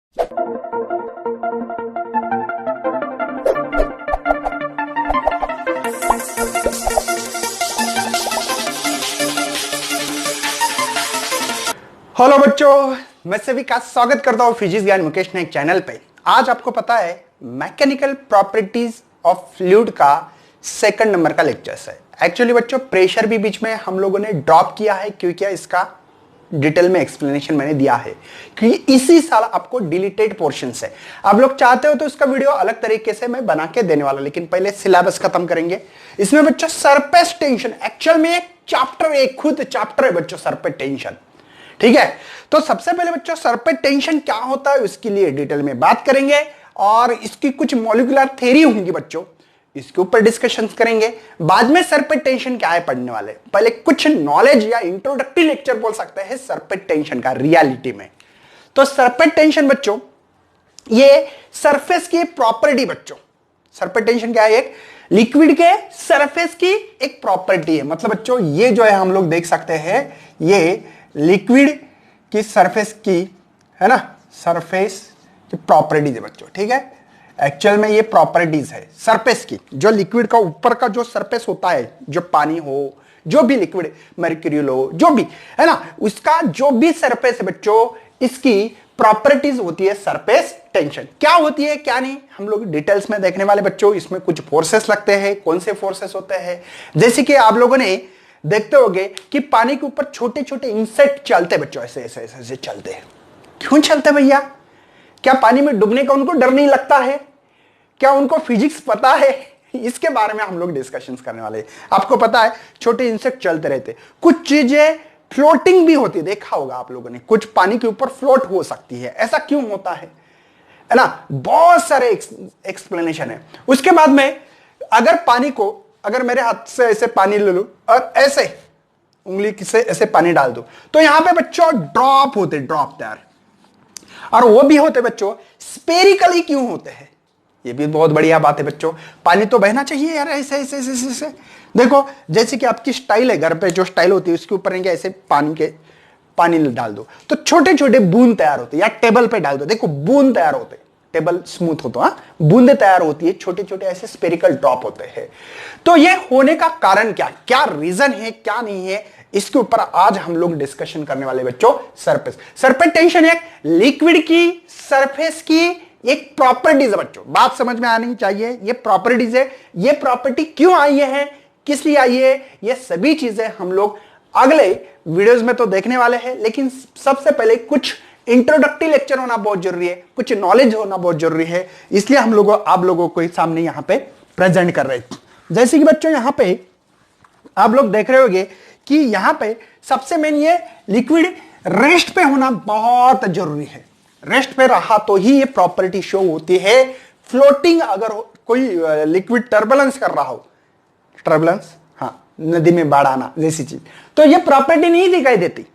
Hello बच्चों, मैं सभी का स्वागत करता हूं फिजिक्स ज्ञान मुकेश नायक चैनल पे। आज आपको पता है मैकेनिकल प्रॉपर्टीज ऑफ फ्लूइड का सेकंड नंबर का लेक्चर्स है। एक्चुअली बच्चों प्रेशर भी बीच में हम लोगों ने ड्रॉप किया है क्योंकि इसका डिटेल में एक्सप्लेनेशन मैंने दिया है क्योंकि इसी साल आपको डिलीटेड पोर्शन है। आप लोग चाहते हो तो इसका वीडियो अलग तरीके से मैं बना के देने वाला, लेकिन पहले सिलेबस खत्म करेंगे। इसमें बच्चों सरफेस टेंशन एक्चुअल में एक चैप्टर, एक खुद चैप्टर है बच्चों सरफेस टेंशन। ठीक है, तो सबसे पहले बच्चों सरफेस टेंशन क्या होता है उसके लिए डिटेल में बात करेंगे और इसकी कुछ मॉलिक्यूलर थ्योरी होंगी बच्चों, इसके ऊपर डिस्कशन करेंगे। बाद में सरफेस टेंशन क्या है पढ़ने वाले, पहले कुछ नॉलेज या इंट्रोडक्टरी लेक्चर बोल सकते हैं सरफेस टेंशन का रियलिटी में। तो सरफेस टेंशन बच्चों ये सरफेस की प्रॉपर्टी बच्चों, सरफेस टेंशन क्या है, एक लिक्विड के सरफेस की एक प्रॉपर्टी है। मतलब बच्चों ये जो है हम लोग देख सकते हैं ये लिक्विड की सरफेस की है ना, सरफेस की प्रॉपर्टीज है बच्चों। ठीक है, एक्चुअल में ये प्रॉपर्टीज है सरफेस की, जो लिक्विड का ऊपर का जो सरफेस होता है, जो पानी हो, जो भी लिक्विड मर्क्यूरियल हो, जो भी है ना, उसका जो भी सरफेस है बच्चों, इसकी प्रॉपर्टीज होती है सरफेस टेंशन। क्या होती है क्या नहीं हम लोग डिटेल्स में देखने वाले बच्चों। इसमें कुछ फोर्सेस लगते हैं, कौन से फोर्सेस होते हैं, जैसे कि आप लोगों ने देखते होंगे कि पानी के ऊपर छोटे छोटे इंसेक्ट चलते बच्चों, ऐसे ऐसे ऐसे ऐसे चलते हैं। क्यों चलते भैया? क्या पानी में डूबने का उनको डर नहीं लगता है? क्या उनको फिजिक्स पता है? इसके बारे में हम लोग डिस्कशंस करने वाले हैं। आपको पता है छोटे इंसेक्ट चलते रहते, कुछ चीजें फ्लोटिंग भी होती है, देखा होगा आप लोगों ने, कुछ पानी के ऊपर फ्लोट हो सकती है। ऐसा क्यों होता है ना, बहुत सारे एक्सप्लेनेशन है। उसके बाद में अगर पानी को, अगर मेरे हाथ से ऐसे पानी ले लूं और ऐसे उंगली से ऐसे पानी डाल दो तो यहां पे बच्चों ड्रॉप होते, ड्रॉप तैयार, और वो भी होते बच्चों स्पेरिकली। क्यों होते हैं? ये भी बहुत बढ़िया बात है बच्चों। पानी तो बहना चाहिए यार, ऐसे ऐसे ऐसे ऐसे, ऐसे। देखो जैसे कि आपकी स्टाइल है, घर पे जो स्टाइल होती है उसके ऊपर ऐसे पानी डाल दो तो छोटे छोटे बूंद तैयार होते, या टेबल पे डाल दो, देखो बूंद तैयार होते, टेबल स्मूथ हो तो बूंदे तैयार होती है, छोटे छोटे ऐसे स्पेरिकल ड्रॉप होते हैं। तो ये होने का कारण क्या क्या रीजन है, क्या नहीं है, इसके ऊपर आज हम लोग डिस्कशन करने वाले बच्चों। सरफेस टेंशन एक लिक्विड की सरफेस की एक प्रॉपर्टीज है बच्चों, बात समझ में आनी चाहिए। ये प्रॉपर्टीज है, ये प्रॉपर्टी क्यों आई है, किस लिए आई है, ये सभी चीजें हम लोग अगले वीडियोस में तो देखने वाले हैं। लेकिन सबसे पहले कुछ इंट्रोडक्टरी लेक्चर होना बहुत जरूरी है, कुछ नॉलेज होना बहुत जरूरी है, इसलिए हम लोगों आप लोगों को सामने यहां पे प्रेजेंट कर रहे हैं। जैसे कि बच्चों यहां पे आप लोग देख रहे होंगे कि यहां पे सबसे मेन ये लिक्विड रेस्ट पे होना बहुत जरूरी है। रेस्ट पे रहा तो ही ये प्रॉपर्टी शो होती है। फ्लोटिंग अगर कोई लिक्विड टर्बुलेंस कर रहा हो, टर्बुलेंस हाँ, नदी में बाढ़ आना जैसी चीज, तो ये प्रॉपर्टी नहीं दिखाई देती।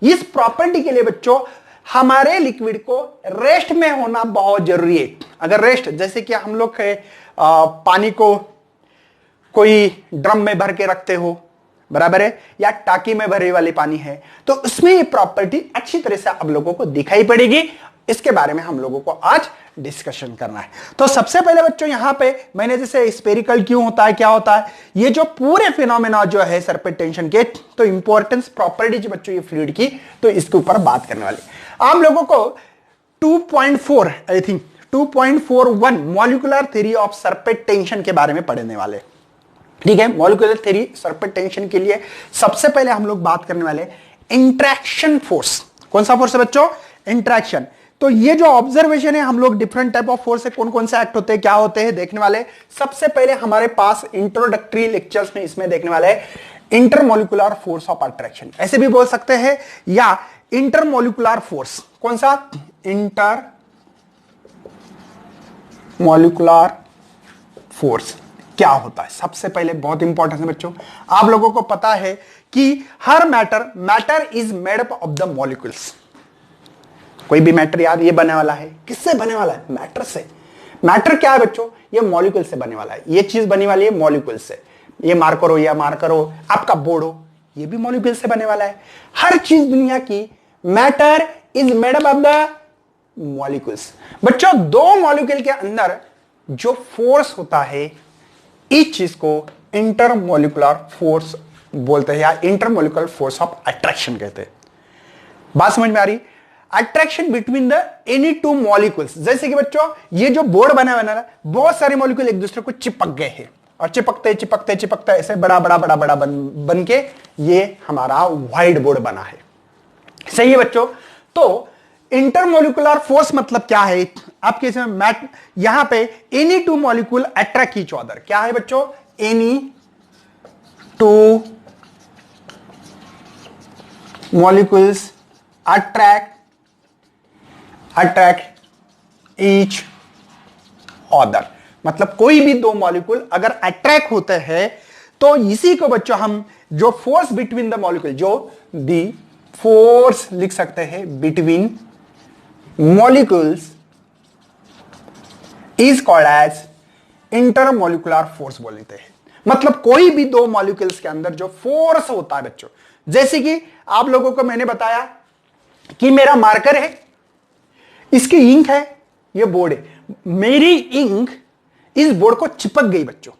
इस प्रॉपर्टी के लिए बच्चों हमारे लिक्विड को रेस्ट में होना बहुत जरूरी है। अगर रेस्ट, जैसे कि हम लोग पानी को कोई ड्रम में भर के रखते हो, बराबर है, या टाकी में भरे वाली पानी है, तो उसमें ये प्रॉपर्टी अच्छी तरह से आप लोगों को दिखाई पड़ेगी। इसके बारे में हम लोगों को आज डिस्कशन करना है। तो सबसे पहले बच्चों यहां पे मैंने जैसे स्पेरिकल क्यों होता है, क्या होता है, ये जो पूरे फिनोमेना जो है सरफेस टेंशन के, तो इंपॉर्टेंस प्रॉपर्टीज बच्चों ये फ्लूइड की, तो इसके ऊपर बात करने वाले। आप लोगों को 2.4 I think 2.41 molecular theory of surface tension के बारे में पढ़ने वाले। ठीक है, मॉलिक्यूलर थ्योरी सरफेस टेंशन के लिए सबसे पहले हम लोग बात करने वाले इंटरेक्शन फोर्स। कौन सा फोर्स है बच्चों? इंटरेक्शन। तो ये जो ऑब्जर्वेशन है, हम लोग डिफरेंट टाइप ऑफ फोर्स है, कौन कौन से एक्ट होते हैं, क्या होते हैं देखने वाले। सबसे पहले हमारे पास इंट्रोडक्टरी लेक्चर्स में इसमें देखने वाले इंटरमोलिकुलर फोर्स ऑफ अट्रैक्शन, ऐसे भी बोल सकते हैं, या इंटरमोलिकुलर फोर्स। कौन सा? इंटर मॉलिक्यूलर फोर्स क्या होता है? सबसे पहले बहुत इंपॉर्टेंट है बच्चों, आप लोगों को पता है कि हर matter is made up of the molecules. कोई भी मैटर यार ये बने वाला है, किससे बने वाला है? मैटर से। मैटर क्या है बच्चों? ये मॉलिक्यूल से बने वाला है। ये चीज बनी वाली है मॉलिक्यूल से। ये मार्कर हो या मार्कर हो, आपका बोर्ड हो, ये भी मॉलिक्यूल से बने वाला है। हर चीज दुनिया की matter is made up of the molecules. बच्चों दो मॉलिक्यूल के अंदर जो फोर्स होता है इस चीज को इंटरमोलिकुलर फोर्स बोलते हैं या इंटरमोलिकुलर फोर्स ऑफ अट्रैक्शन कहते हैं। बात समझ में आ रही? Attraction between the any two molecules. जैसे कि बच्चों ये जो बोर्ड बना हुआ है, बहुत सारे मॉलिक्यूल एक दूसरे को चिपक गए हैं और चिपकते चिपकते चिपकते ऐसे बड़ा बड़ा बड़ा बड़ा बन के ये हमारा व्हाइट बोर्ड बना है। सही है बच्चों? तो इंटरमोलिकुलर फोर्स मतलब क्या है? आपके इसमें यहां पे any two molecule attract each other. क्या है बच्चों? Any two molecules attract each other. मतलब कोई भी दो मॉलिक्यूल अगर अट्रैक्ट होते हैं तो इसी को बच्चों हम जो फोर्स बिटवीन द मॉलिक्यूल, जो दी फोर्स लिख सकते हैं between molecules is called as intermolecular force बोलते हैं। मतलब कोई भी दो मॉलिक्यूल्स के अंदर जो फोर्स होता है बच्चों, जैसे कि आप लोगों को मैंने बताया कि मेरा मार्कर है, इसकी इंक है, ये बोर्ड है, मेरी इंक इस बोर्ड को चिपक गई बच्चों।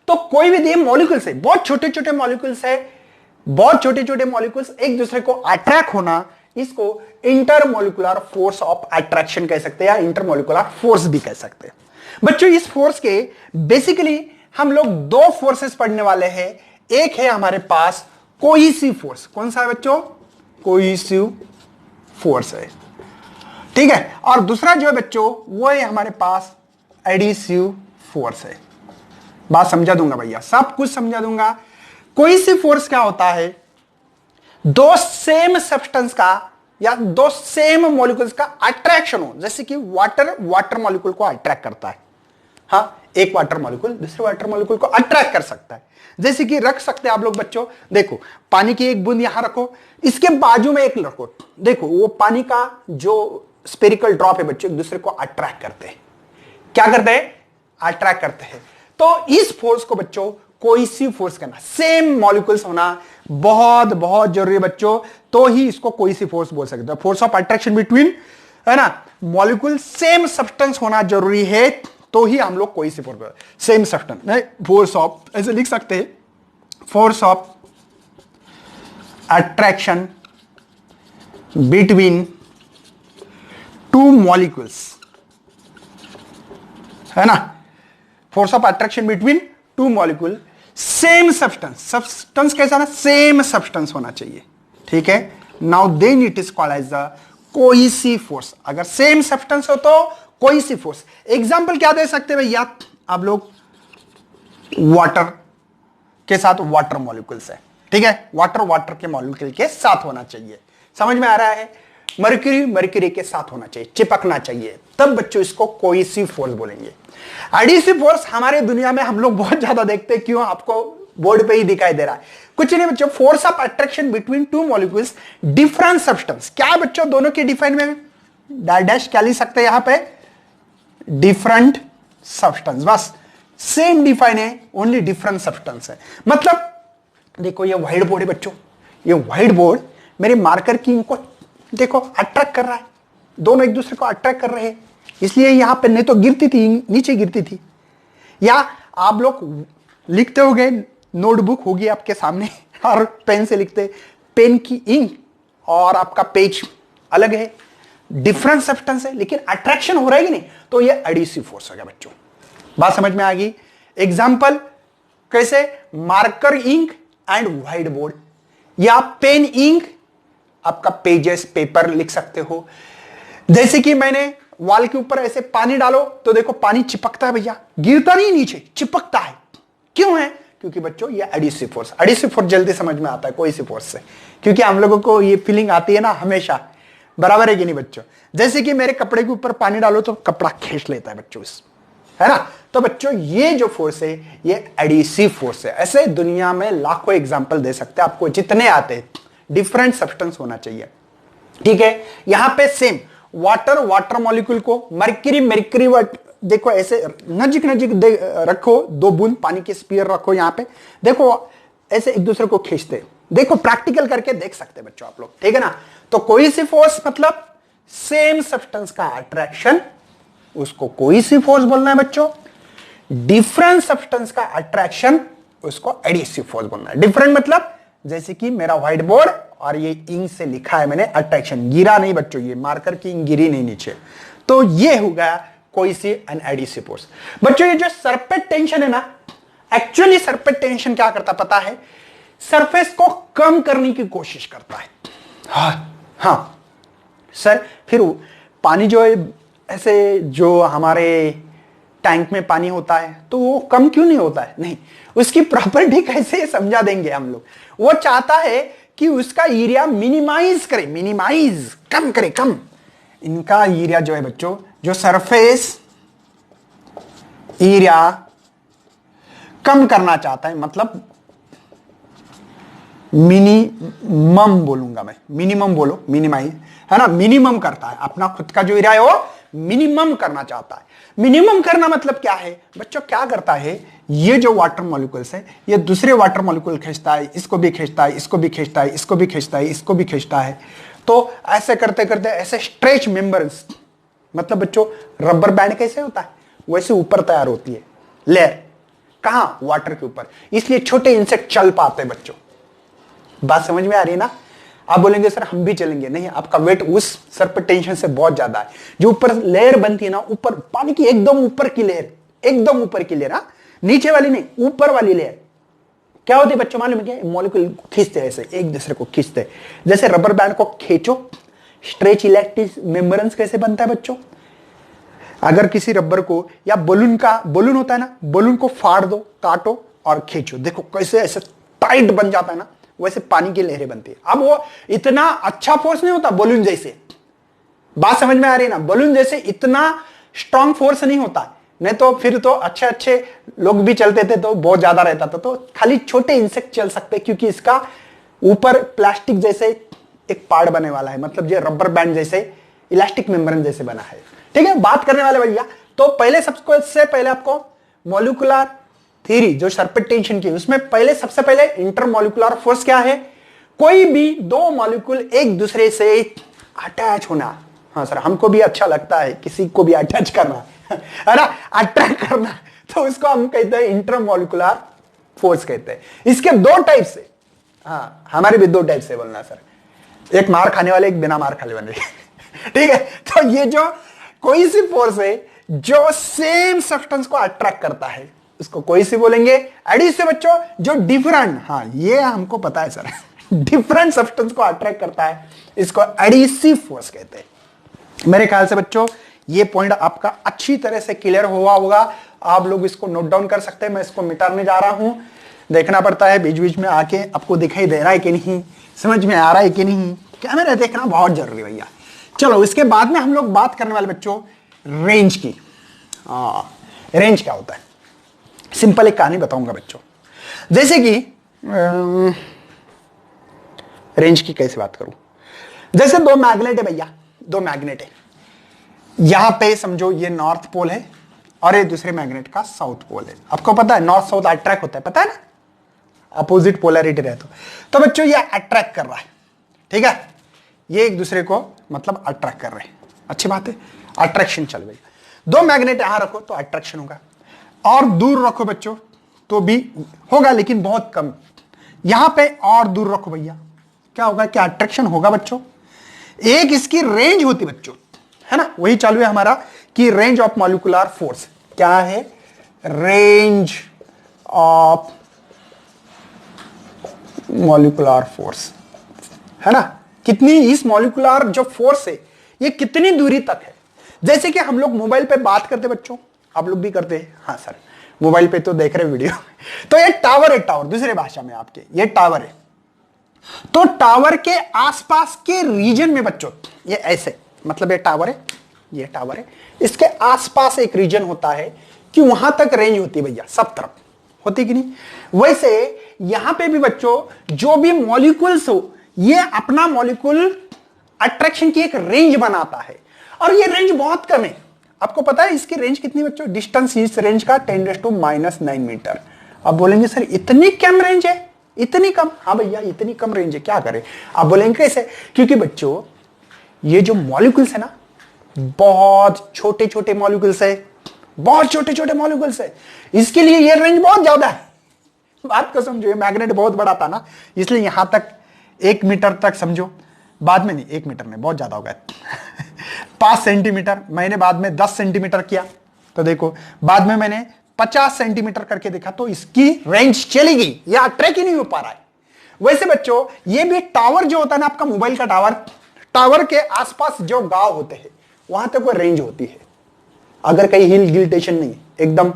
तो कोई भी मॉलिक्यूल्स है, बहुत छोटे छोटे मॉलिक्यूल्स है, बहुत छोटे छोटे मॉलिक्यूल्स एक दूसरे को अट्रैक्ट होना, इसको इंटरमोलिकुलर फोर्स ऑफ अट्रैक्शन कह सकते हैं या इंटरमोलिकुलर फोर्स भी कह सकते हैं। बच्चों इस फोर्स के बेसिकली हम लोग दो फोर्सेस पढ़ने वाले हैं। एक है हमारे पास कोहेसिव फोर्स। कौन सा है बच्चों? कोहेसिव फोर्स है, ठीक है। और दूसरा जो है बच्चों वो है हमारे पास एडिसिव फोर्स है। बात समझा दूंगा भैया, सब कुछ समझा दूंगा। कोहेसिव फोर्स क्या होता है? दो सेम सब्सटेंस का या दो सेम मॉलिक्यूल्स का अट्रैक्शन हो, जैसे कि वाटर मॉलिक्यूल को अट्रैक्ट करता है। हाँ, एक वाटर मॉलिक्यूल दूसरे वाटर मॉलिक्यूल को अट्रैक्ट कर सकता है। जैसे कि रख सकते हैं आप लोग बच्चों, देखो पानी की एक बूंद यहां रखो, इसके बाजू में एक रखो, देखो वो पानी का जो स्पेरिकल ड्रॉप है बच्चों एक दूसरे को अट्रैक्ट करते हैं। क्या करते हैं? अट्रैक्ट करते हैं। तो इस फोर्स को बच्चों कोहेसिव फोर्स कहना। सेम मॉलिक्यूल्स होना बहुत बहुत जरूरी है बच्चों, तो ही इसको कोहेसिव फोर्स बोल सकते हैं। फोर्स ऑफ अट्रैक्शन बिटवीन, है ना, मॉलिक्यूल सेम सब्सटेंस होना जरूरी है, तो ही हम लोग cohesive force, same substance, force of, ऐसे लिख सकते हैं, force of attraction between two molecules, है ना, force of attraction between two molecule same substance कैसा ना, सेम सब्सटेंस होना चाहिए, ठीक है। Now then it is called as the cohesive force. अगर सेम सब्सटेंस हो तो कोहेसिव फोर्स। एग्जांपल क्या दे सकते हैं भैया आप लोग? वाटर के साथ वाटर मॉलिक्यूल्स है, ठीक है, वाटर के मॉलिक्यूल के साथ होना चाहिए। समझ में आ रहा है? मर्क्यूरी के साथ होना चाहिए, चिपकना चाहिए, तब बच्चों इसको कोहेसिव फोर्स बोलेंगे। एडिसिव फोर्स हमारे दुनिया में हम लोग बहुत ज्यादा देखते हैं, क्यों? आपको बोर्ड पे ही दिखाई दे रहा है, कुछ नहीं बच्चों, force of attraction between two molecules different substance. क्या है बच्चों? दोनों के डिफाइन में डैश क्या लिख सकते हैं यहां पे? Different substance. बस सेम डिफाइन है, ओनली डिफरेंट सब्सटेंस है। मतलब देखो ये व्हाइट बोर्ड है बच्चों, ये व्हाइट बोर्ड मेरे मार्कर की इनको देखो अट्रैक्ट कर रहा है, दोनों एक दूसरे को अट्रैक्ट कर रहे हैं, इसलिए यहां पे नहीं तो गिरती थी, नीचे गिरती थी। या आप लोग लिखते होगे, नोटबुक होगी आपके सामने और पेन से लिखते, पेन की इंक और आपका पेज अलग है, डिफरेंट सब्सटेंस है, लेकिन अट्रैक्शन हो रहा है कि नहीं, तो ये एडिसिव फोर्स हो गया बच्चों। बात समझ में आ गई? एग्जाम्पल कैसे? Marker ink and white board, या पेन इंक, आपका पेजेस पेपर लिख सकते हो। जैसे कि मैंने वॉल के ऊपर ऐसे पानी डालो तो देखो पानी चिपकता है भैया, गिरता नहीं नीचे, चिपकता है। क्यों है? क्योंकि बच्चों ये एडिसिव फोर्स। एडिसिव फोर्स जल्दी समझ में आता है कोहेसिव फोर्स से, क्योंकि हम लोगों को ये फीलिंग आती है ना हमेशा, बराबर है कि नहीं बच्चों? जैसे कि मेरे कपड़े के ऊपर पानी डालो तो कपड़ा खींच लेता है बच्चों, है ना। तो बच्चों ये जो फोर्स है ये एडिसिव फोर्स है। ऐसे दुनिया में लाखों एग्जांपल दे सकते हैं आपको, जितने आते हैं, डिफरेंट सब्सटेंस होना चाहिए, ठीक है। यहां पे सेम वाटर मॉलिक्यूल को मर्क्यूरी देखो ऐसे नजीक रखो, दो बूंद पानी के स्पीयर रखो यहां पे, देखो ऐसे एक दूसरे को खींचते, देखो प्रैक्टिकल करके देख सकते हैं बच्चों आप लोग, ठीक है ना। तो कोहेसिव फोर्स मतलब सेम सब्सटेंस का अट्रैक्शन, उसको कोई सी फोर्स बोलना है बच्चों। डिफरेंट सब्सटेंस का अट्रैक्शन, उसको एडिसिव फोर्स बोलना है। डिफरेंट मतलब जैसे कि मेरा व्हाइट बोर्ड और ये इंक से लिखा है मैंने अट्रैक्शन, गिरा नहीं बच्चों, ये मार्कर की इंक गिरी नहीं नीचे, तो ये हो गया कोई सी एन एडिसिव फोर्स। बच्चों ये जो सरफेस टेंशन है ना, एक्चुअली सरफेस टेंशन क्या करता पता है, सरफेस को कम करने की कोशिश करता है। हाँ सर, फिर पानी जो है ऐसे जो हमारे टैंक में पानी होता है तो वो कम क्यों नहीं होता है? नहीं, उसकी प्रॉपर्टी कैसे समझा देंगे हम लोग। वो चाहता है कि उसका एरिया मिनिमाइज करे, मिनिमाइज कम करे, कम। इनका एरिया जो है बच्चों, जो सरफेस एरिया कम करना चाहता है, मतलब मिनिमम बोलूंगा मैं, मिनिमम बोलो, मिनिमाइज है ना, मिनिमम करता है अपना खुद का जो एरिया है वो मिनिमम करना चाहता है। मिनिमम करना मतलब क्या है बच्चों, क्या करता है, ये जो वाटर मॉलिक्यूल्स है ये दूसरे वाटर मॉलिक्यूल खींचता है, इसको भी खींचता है, इसको भी खींचता है, इसको भी खींचता है, इसको भी खींचता है। तो ऐसे करते करते ऐसे स्ट्रेच मेंबर्स, मतलब बच्चों रबर बैंड कैसे होता है वैसे ऊपर तैयार होती है लेयर, कहां, वाटर के ऊपर, इसलिए छोटे इंसेक्ट चल पाते हैं बच्चों। बात समझ में आ रही है ना? आप बोलेंगे सर हम भी चलेंगे, नहीं, आपका वेट उस सरफेस टेंशन से बहुत ज्यादा है। जो ऊपर लेयर बनती है ना, ऊपर पानी की एकदम ऊपर की लेयर, एकदम ऊपर की लेयर, नीचे वाली नहीं, ऊपर वाली लेयर क्या होती है बच्चों मालूम है क्या? मॉलिक्यूल खींचते हैं ऐसे, एक दूसरे को खींचते हैं, जैसे रबर बैंड को खींचो, स्ट्रेच इलेक्ट्रिक मेम्ब्रेन्स कैसे बनता है बच्चों? अगर किसी रबर को या बलून का, बलून होता है ना, बलून को फाड़ दो, काटो और खींचो, देखो कैसे ऐसे टाइट बन जाता है ना, वैसे पानी की लहरें बनती है। अब वो इतना अच्छा फोर्स नहीं होता बलून जैसे, बात समझ में आ रही है ना? बलून जैसे इतना स्ट्रांग फोर्स नहीं होता, नहीं तो फिर तो अच्छे अच्छे लोग भी चलते थे तो बहुत ज्यादा रहता था। तो खाली छोटे इंसेक्ट चल सकते क्योंकि इसका ऊपर प्लास्टिक जैसे एक पार्ट बने वाला है, मतलब ये रबर बैंड जैसे इलास्टिक मेम्ब्रेन जैसे बना है। ठीक है, बात करने वाले भैया, तो पहले सबसे पहले आपको मॉलिक्यूलर थ्योरी जो सरफेस टेंशन की, उसमें पहले सबसे पहले इंटरमॉलिक्यूलर फोर्स क्या है? कोई भी दो मॉलिक्यूल एक दूसरे से अटैच होना। हाँ सर, हमको भी अच्छा लगता है किसी को भी अटैच करना है ना, अट्रैक्ट करना, तो उसको हम कहते हैं इंटरमॉलिक्यूलर फोर्स कहते हैं। इसके दो टाइप से, हाँ हमारे भी दो टाइप से बोलना सर, एक मार खाने वाले, एक बिना मार खाने वाले ठीक है, तो ये जो कोई सी फोर्स है जो सेम सब्सटेंस को अट्रैक्ट करता है उसको कोई सी बोलेंगे। एडिसिव बच्चों जो डिफरेंट, हाँ ये हमको पता है सर डिफरेंट सब्सटेंस को अट्रैक्ट करता है इसको एडिसिव फोर्स कहते हैं। मेरे ख्याल से बच्चों ये पॉइंट आपका अच्छी तरह से क्लियर हुआ होगा, आप लोग इसको नोट डाउन कर सकते हैं। मैं इसको मिटाने जा रहा हूं, देखना पड़ता है बीच बीच में आके आपको दिखाई दे रहा है कि नहीं, समझ में आ रहा है कि नहीं, कैमरा देखना बहुत जरूरी भैया। चलो इसके बाद में हम लोग बात करने वाले बच्चों रेंज की। रेंज क्या होता है, सिंपल एक कहानी बताऊंगा बच्चों। जैसे कि रेंज की कैसे बात करूं, जैसे दो मैग्नेट है भैया, दो मैग्नेट है, यहां पे समझो ये नॉर्थ पोल है और ये दूसरे मैग्नेट का साउथ पोल है। आपको पता है नॉर्थ साउथ अट्रैक्ट होता है, पता है ना, अपोजिट पोलैरिटी रहता तो बच्चों ये अट्रैक्ट कर रहा है, ठीक है, ये एक दूसरे को मतलब अट्रैक्ट कर रहे हैं, अच्छी बात है, अट्रैक्शन चल रही है। दो मैग्नेट यहां रखो तो अट्रैक्शन होगा, और दूर रखो बच्चों तो भी होगा लेकिन बहुत कम। यहां पे और दूर रखो भैया, क्या होगा, क्या अट्रैक्शन होगा बच्चों। एक इसकी रेंज होती बच्चों, है ना, वही चालू है हमारा कि रेंज ऑफ मॉलिक्यूलर फोर्स क्या है, रेंज ऑफ मॉलिक्यूलर फोर्स, है ना, कितनी इस मॉलिक्यूलर जो फोर्स है ये कितनी दूरी तक है। जैसे कि हम लोग मोबाइल पे बात करते बच्चों, आप लोग भी करते हैं, हाँ सर मोबाइल पे तो देख रहे वीडियो तो ये टावर है, टावर दूसरे भाषा में आपके ये टावर है, तो टावर के आसपास के रीजन में बच्चों ये ऐसे, मतलब ये टावर है, ये टावर है, इसके आसपास एक रीजन होता है कि वहां तक रेंज होती है भैया, सब तरफ होती कि नहीं। वैसे यहां पे भी बच्चों जो भी मॉलिक्यूल्स हो ये अपना मॉलिक्यूल अट्रैक्शन की एक रेंज बनाता है, और ये रेंज बहुत कम है। आपको पता है इसकी रेंज कितनी बच्चों, डिस्टेंस इस रेंज का 10⁻⁹ मीटर। अब बोलेंगे सर इतनी कम रेंज है, इतनी कम, हाँ भैया इतनी कम रेंज है, क्या करें। आप बोलेंगे कैसे, क्योंकि बच्चों ये जो मॉलिक्यूल्स है ना, बहुत छोटे छोटे मॉलिक्यूल्स है, बहुत छोटे छोटे मॉलिक्यूल्स है, इसके लिए ये रेंज बहुत ज्यादा है। बात को समझो, ये मैग्नेट बहुत बड़ा था ना, इसलिए यहां तक 1 मीटर तक समझो, बाद में नहीं 1 मीटर में बहुत ज्यादा होगा 5 सेंटीमीटर, मैंने बाद में 10 सेंटीमीटर किया, तो देखो बाद में मैंने 50 सेंटीमीटर करके देखा, तो इसकी रेंज चली गई, या ट्रैक ही नहीं हो पा रहा है। वैसे बच्चों ये भी टावर जो होता है ना आपका मोबाइल का टावर, टावर के आसपास जो गांव होते हैं वहां तक वो रेंज होती है। अगर कहीं हिल गिल स्टेशन नहीं, एकदम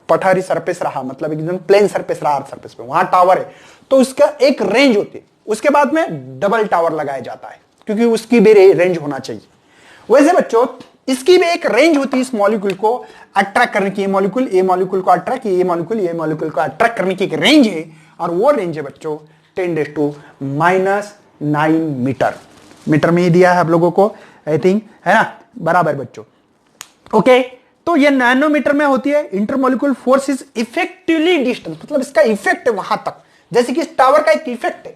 पठारी सरफेस रहा, मतलब एकदम प्लेन सरफेस रहा, सरफेस पे वहां टावर है, तो उसका एक रेंज होती है। उसके बाद में डबल टावर लगाया जाता है, क्योंकि उसकी भी रेंज होना चाहिए। वैसे बच्चों इसकी भी एक रेंज होती है, इस मॉलिक्यूल को अट्रैक्ट करने की। ये मॉलिक्यूल को अट्रैक्ट, ये मॉलिक्यूल को अट्रैक्ट करने की एक रेंज है, और वो रेंज है बच्चों 10⁻⁹ मीटर। मीटर में ही दिया है आप लोगों को, आई थिंक, है ना, बराबर बच्चों। ओके, तो ये नैनोमीटर में होती है। Intermolecular force is effectively distance, मतलब इसका इफेक्ट है वहां तक, जैसे कि इस टावर का एक इफेक्ट है।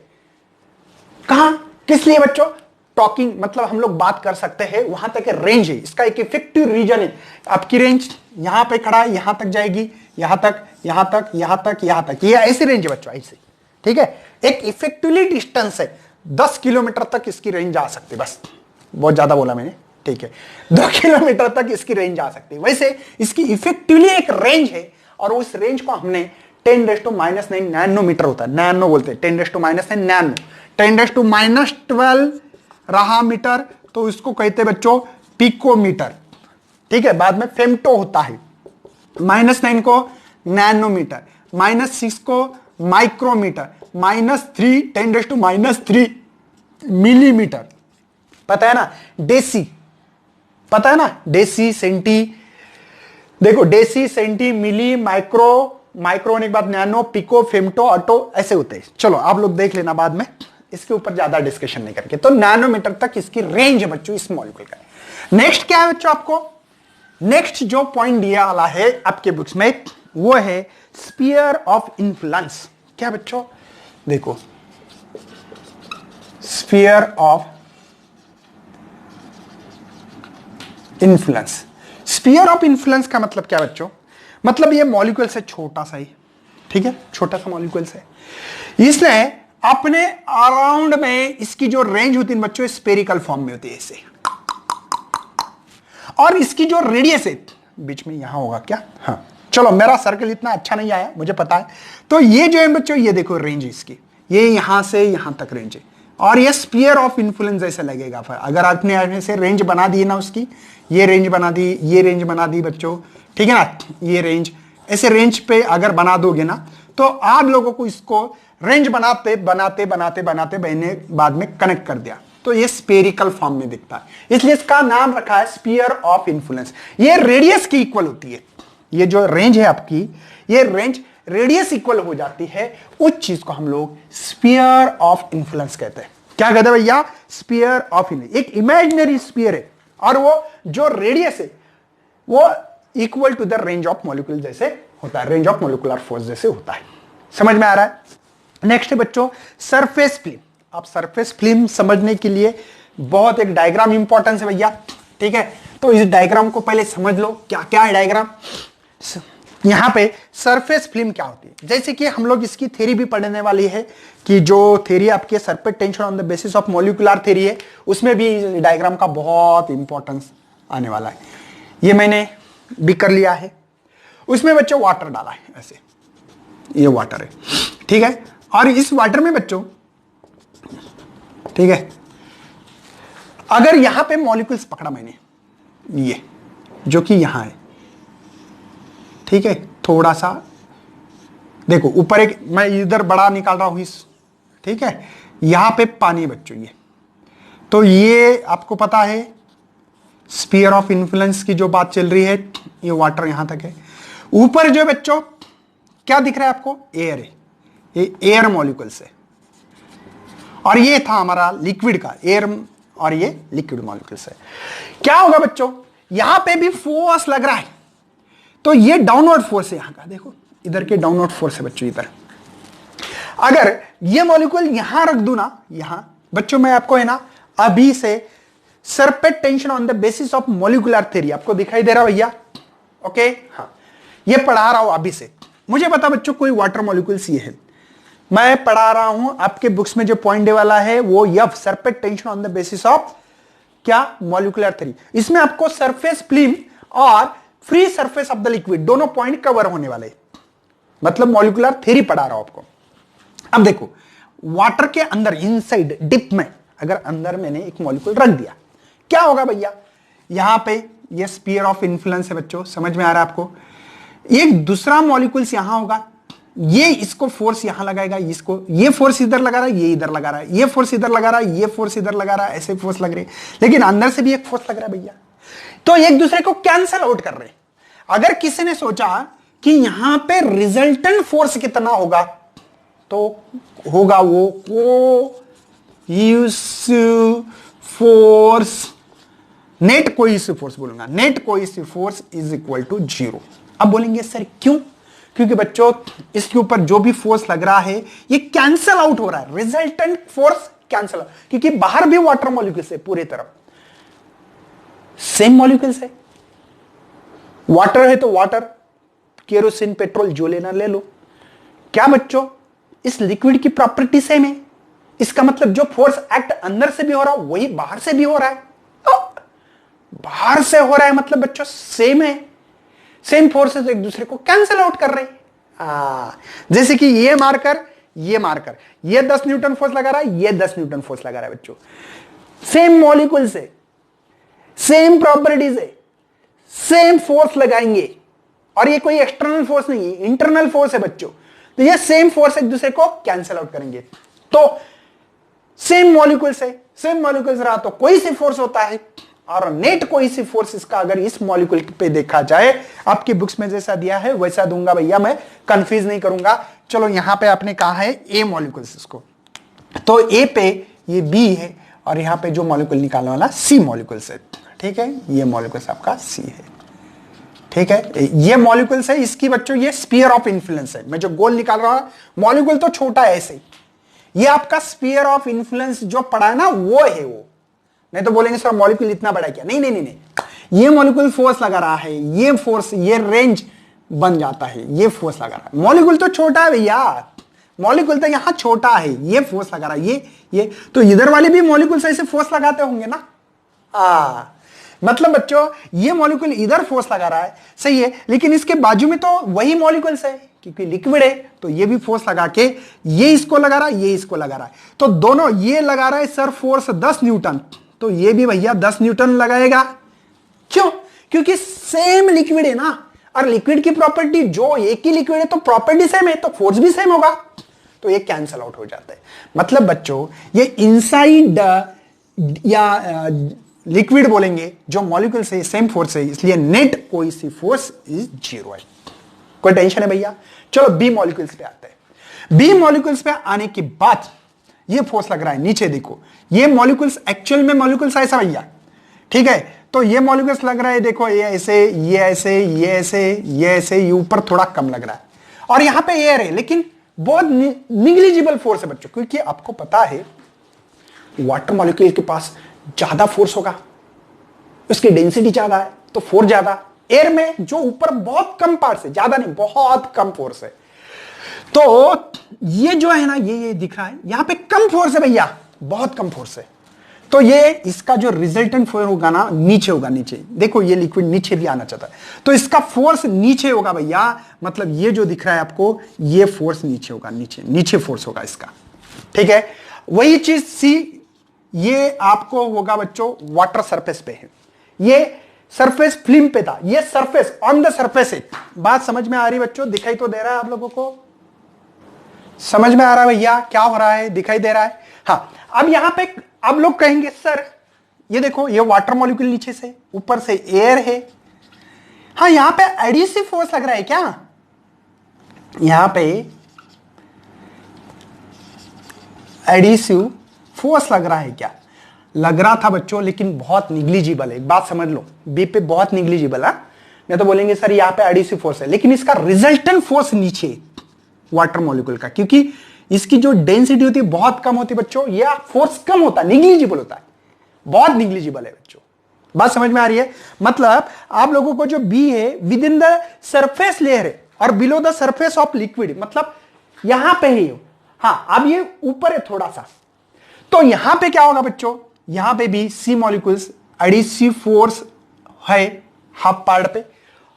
कहां, किस लिए बच्चों? टॉकिंग, मतलब हम लोग बात कर सकते हैं, वहां तक रेंज है, इसका एक इफेक्टिव रीजन है। आपकी रेंज यहां पे खड़ा है, यहां तक जाएगी, यहां तक, यहां तक, यहां तक, यहां तक, ये ऐसी रेंज है बच्चों, ऐसे, ठीक है। एक इफेक्टिवली डिस्टेंस है, 10 किलोमीटर तक इसकी रेंज जा सकती है, बस बहुत ज्यादा बोला मैंने, ठीक है, 2 किलोमीटर तक इसकी रेंज जा सकती है। वैसे इसकी इफेक्टिवली एक रेंज है, और उस रेंज को हमने 10⁻⁹ नैनोमीटर होता है, नैनो बोलते हैं, 10⁻⁹ नैनो, 10⁻12 रहा मीटर, तो इसको कहते हैं बच्चों पिकोमीटर, ठीक है। बाद में फेम्टो होता है, -9 को नैनोमीटर, -6 को माइक्रोमीटर, -3 10⁻³ मिलीमीटर, पता है ना, डेसी, पता है ना, डेसी, सेंटी, देखो डेसी, सेंटी, मिली, माइक्रो, माइक्रो होने के बाद नैनो, पिको, फेम्टो, ऑटो, ऐसे होते हैं। चलो आप लोग देख लेना बाद में, इसके ऊपर ज्यादा डिस्कशन नहीं करके। तो नैनोमीटर तक इसकी रेंज है बच्चों इस मॉलिक्यूल का। नेक्स्ट क्या है बच्चों, आपको नेक्स्ट जो पॉइंट दिया वाला है आपके बुक्स में, वो है स्फीयर ऑफ इन्फ्लुएंस। क्या बच्चों, देखो sphere of influence. Sphere of influence का मतलब क्या बच्चों, मतलब ये मॉलिक्यूल से छोटा सा ही, ठीक है, छोटा सा मॉलिक्यूल से, इसने अपने अराउंड में इसकी जो रेंज होती है बच्चों स्फेरिकल फॉर्म में होती है ऐसे, और इसकी जो रेडियस है बीच में यहां होगा क्या, हाँ चलो मेरा सर्कल इतना अच्छा नहीं आया मुझे पता है। तो ये जो है बच्चों, ये देखो रेंज इसकी, ये यहां से यहां तक रेंज है, और ये स्फीयर ऑफ इन्फ्लुएंस ऐसे लगेगा। फिर अगर आपने ऐसे रेंज बना दी ना उसकी, ये रेंज बना दी, ये रेंज बना दी बच्चों, ठीक है ना, ये रेंज, ऐसे रेंज पे अगर बना दोगे ना, तो आप लोगों को इसको रेंज बनाते बनाते बनाते बनाते मैंने बाद में कनेक्ट कर दिया, तो ये स्फेरिकल फॉर्म में दिखता है, इसलिए इसका नाम रखा है स्फीयर ऑफ इन्फ्लुएंस। ये रेडियस की इक्वल होती है, ये जो रेंज है आपकी, ये रेंज रेडियस इक्वल हो जाती है, उस चीज को हम लोग स्फीयर ऑफ इन्फ्लुएंस कहते हैं। क्या कहते हैं भैया, स्फीयर ऑफ इन्फ्लुएंस। एक इमेजिनरी स्फीयर है, और वो जो रेडियस है वो equal to the range of molecule जैसे होता है, रेंज ऑफ मॉलिक्यूलर फोर्स जैसे होता है। समझ में आ रहा है? नेक्स्ट है बच्चों सरफेस फिल्म। आप सरफेस फिल्म समझने के लिए बहुत एक डायग्राम इंपॉर्टेंस है भैया, ठीक है। तो इस डायग्राम को पहले समझ लो, क्या क्या है डायग्राम। यहां पे सरफेस फिल्म क्या होती है, जैसे कि हम लोग इसकी थ्योरी भी पढ़ने वाली है, कि जो थ्योरी आपके surface tension on the basis of molecular theory है, उसमें भी डायग्राम का बहुत इंपॉर्टेंस आने वाला है। ये मैंने भी कर लिया है। उसमें बच्चों वाटर डाला है ऐसे, ये वाटर है, ठीक है। और इस वाटर में बच्चों, ठीक है, अगर यहां पे मॉलिक्यूल्स पकड़ा मैंने, ये जो कि यहां है, ठीक है, थोड़ा सा देखो ऊपर एक मैं इधर बड़ा निकाल रहा हूं इस, ठीक है, यहां पे पानी बच्चों, ये तो ये आपको पता है स्फीयर ऑफ इन्फ्लुएंस की जो बात चल रही है, ये वाटर यहां तक है। ऊपर जो बच्चों क्या दिख रहा है आपको, एयर है, ये एयर मॉलिक्यूल्स है, और ये था हमारा लिक्विड का एयर, और ये लिक्विड मॉलिक्यूल्स है। क्या होगा बच्चों, यहां पे भी फोर्स लग रहा है, तो ये डाउनवर्ड फोर्स है यहां का, देखो इधर के डाउनवर्ड फोर्स है बच्चों इधर। अगर ये मॉलिक्यूल यहां रख दूं ना, यहां बच्चों मैं आपको है ना अभी से surface tension on the basis of molecular theory, आपको दिखाई दे रहा भैया? ओके, हाँ, ये पढ़ा रहा हूं अभी से। मुझे पता बच्चों कोई वाटर मॉलिक्यूल्स ये है, मैं पढ़ा रहा हूं आपके बुक्स में जो पॉइंट वाला है वो F, surface tension on the basis of क्या, मॉलिक्यूलर थ्योरी। इसमें आपको सरफेस फिल्म और free surface of the liquid दोनों पॉइंट कवर होने वाले, मतलब मॉलिक्यूलर थ्योरी पढ़ा रहा हूं आपको। अब देखो वाटर के अंदर इनसाइड डिप में अगर अंदर मैंने एक मॉलिक्यूल रख दिया, क्या होगा भैया? यहां पे ये स्फीयर ऑफ इन्फ्लुएंस है बच्चों, समझ में आ रहा है आपको? एक दूसरा मॉलिक्यूल्स यहां होगा, ये इसको फोर्स यहां लगाएगा, इसको ये फोर्स इधर लगा रहा है, ये इधर लगा रहा है, ये फोर्स इधर लगा रहा है, ये फोर्स इधर लगा रहा है, ऐसे फोर्स लग रहे हैं, लेकिन अंदर से भी एक फोर्स लग रहा है भैया, तो एक दूसरे को कैंसल आउट कर रहे हैं। अगर किसी ने सोचा कि यहां पे रिजल्टेंट फोर्स कितना होगा, तो होगा वो cohesive force, net cohesive force बोलूंगा, net cohesive force is equal to 0। अब बोलेंगे सर क्यों? क्योंकि बच्चों इसके ऊपर जो भी फोर्स लग रहा है ये कैंसल आउट हो रहा है, रिजल्टेंट फोर्स कैंसल आउट, क्योंकि बाहर भी वाटर मॉलिक्यूल्स है, पूरी तरफ सेम मॉलिक्यूल्स है। वाटर है तो वाटर, केरोसिन, पेट्रोल जो लेना ले लो। क्या बच्चों इस लिक्विड की प्रॉपर्टी सेम है, इसका मतलब जो फोर्स एक्ट अंदर से भी हो रहा है वही बाहर से भी हो रहा है। बाहर से हो रहा है मतलब बच्चों सेम है, सेम फोर्सेस एक दूसरे को कैंसिल आउट कर रहे हैं। जैसे कि ये मारकर ये 10 न्यूटन फोर्स लगा रहा है, ये 10 न्यूटन फोर्स लगा रहा है बच्चों, सेम मॉलिक्यूल से, सेम प्रॉपर्टीज है, सेम फोर्स लगाएंगे, और ये कोई एक्सटर्नल फोर्स नहीं है, इंटरनल फोर्स है बच्चों, तो ये सेम फोर्स एक दूसरे को कैंसिल आउट करेंगे। तो सेम मॉलिक्यूल्स है, सेम मॉलिक्यूल्स रहा तो कोई सी फोर्स होता है, और नेट कोई सी फोर्स इसका अगर इस मॉलिक्यूल पे देखा जाए, आपकी बुक्स में जैसा दिया है वैसा दूंगा भैया, मैं कंफ्यूज नहीं करूंगा। चलो यहां पे आपने कहा है ए मॉलिक्यूल्स, इसको तो ए पे ये बी है, और यहां पे जो मॉलिक्यूल निकालने वाला सी मॉलिक्यूल्स है, ठीक है, ये मॉलिक्यूल्स आपका सी है, ठीक है, ये मॉलिक्यूल्स है, इसकी बच्चों ये स्फीयर ऑफ इन्फ्लुएंस है। मैं जो गोल निकाल रहा हूं, मॉलिक्यूल तो छोटा है ऐसे, ये आपका स्फीयर ऑफ इन्फ्लुएंस जो पढ़ा है ना वो है वो। नहीं तो बोलेंगे सर मॉलिक्यूल इतना बड़ा क्या? नहीं नहीं नहीं नहीं, ये मॉलिक्यूल फोर्स लगा रहा है, ये फोर्स, ये रेंज बन जाता है, ये फोर्स लगा रहा है। मॉलिक्यूल तो छोटा है भैया, मॉलिक्यूल तो यहां छोटा है, ये फोर्स लगा रहा है, ये तो इधर वाले भी मॉलिक्यूल से ऐसे फोर्स लगाते होंगे ना। मतलब बच्चों ये मॉलिक्यूल इधर फोर्स लगा रहा है, सही है, लेकिन इसके बाजू में तो वही मॉलिक्यूल्स है, क्योंकि लिक्विड है तो ये भी फोर्स लगा के ये इसको लगा रहा है, ये इसको लगा रहा है, तो दोनों ये लगा रहा है सर फोर्स 10 न्यूटन, तो ये भी भैया 10 न्यूटन लगाएगा। क्यों? क्योंकि सेम लिक्विड है ना, और लिक्विड की प्रॉपर्टी जो एक ही लिक्विड है तो प्रॉपर्टी सेम है, तो फोर्स भी सेम होगा, तो ये कैंसल आउट हो जाता है। मतलब बच्चों ये इनसाइड या लिक्विड बोलेंगे जो मॉलिक्यूल से सेम फोर्स है, इसलिए नेट कोई सी फोर्स इज 0 है। कोई टेंशन है भैया? चलो बी मॉलिक्यूल्स पे आते हैं। बी मॉलिक्यूल्स पे आने के बाद ये फोर्स लग रहा है, नीचे देखो, ये मॉलिक्यूल्स एक्चुअल में मॉलिक्यूल्स ऐसा भैया, ठीक है, तो ये मॉलिक्यूल्स लग रहा है, देखो ये ऐसे, ये ऐसे, ये ऐसे, ये ऐसे, ये ऊपर थोड़ा कम लग रहा है, और यहां पे एयर है, लेकिन बहुत निग्लिजिबल फोर्स है बच्चों, क्योंकि आपको पता है वाटर मॉलिक्यूल के पास ज्यादा फोर्स होगा, उसकी डेंसिटी ज्यादा है तो फोर्स ज्यादा। एयर में जो ऊपर बहुत कम पार्ट्स है, ज्यादा नहीं, बहुत कम फोर्स है, तो ये जो है ना, ये दिख रहा है, यहां पे कम फोर्स है भैया, बहुत कम फोर्स है, तो ये इसका जो रिजल्टेंट फोर्स होगा ना नीचे होगा, नीचे देखो ये लिक्विड नीचे भी आना चाहता है, तो इसका फोर्स नीचे होगा भैया, मतलब ये जो दिख रहा है आपको, ये फोर्स नीचे होगा, नीचे फोर्स होगा इसका, ठीक है। वही चीज सी ये आपको होगा बच्चों वाटर सरफेस पे है, ये सरफेस फिल्म पे था, ये सरफेस ऑन द सरफेस है। बात समझ में आ रही बच्चों? दिखाई तो दे रहा है आप लोगों को? समझ में आ रहा है भैया क्या हो रहा है? दिखाई दे रहा है? हाँ, अब यहां पे अब लोग कहेंगे सर ये देखो ये वाटर मॉलिक्यूल नीचे से, ऊपर से एयर है, हाँ यहां पे एडिसिव फोर्स लग रहा है क्या? यहां पे एडिसिव फोर्स लग रहा है क्या? लग रहा था बच्चों, लेकिन बहुत निग्लिजिबल है। एक बात समझ लो, बी पे बहुत निग्लिजिबल है, नहीं तो बोलेंगे सर यहां पे एडिसिव फोर्स है, लेकिन इसका रिजल्टेंट फोर्स नीचे वाटर मॉलिक्यूल का, क्योंकि इसकी जो डेंसिटी होती है बहुत कम होती है बच्चों, यह फोर्स कम होता है, निग्लिजिबल होता है, बहुत निग्लिजिबल है बच्चों। बात समझ में आ रही है? मतलब आप लोगों को जो बी है with in the surface layer है और below the surface of liquid, मतलब यहां पे ही हो। हाँ, अब ये ऊपर है थोड़ा सा, तो यहां पे क्या होगा बच्चों, यहां पे भी सी मॉलिक्यूल्स एडिसिव फोर्स है हाफ पार्ट पे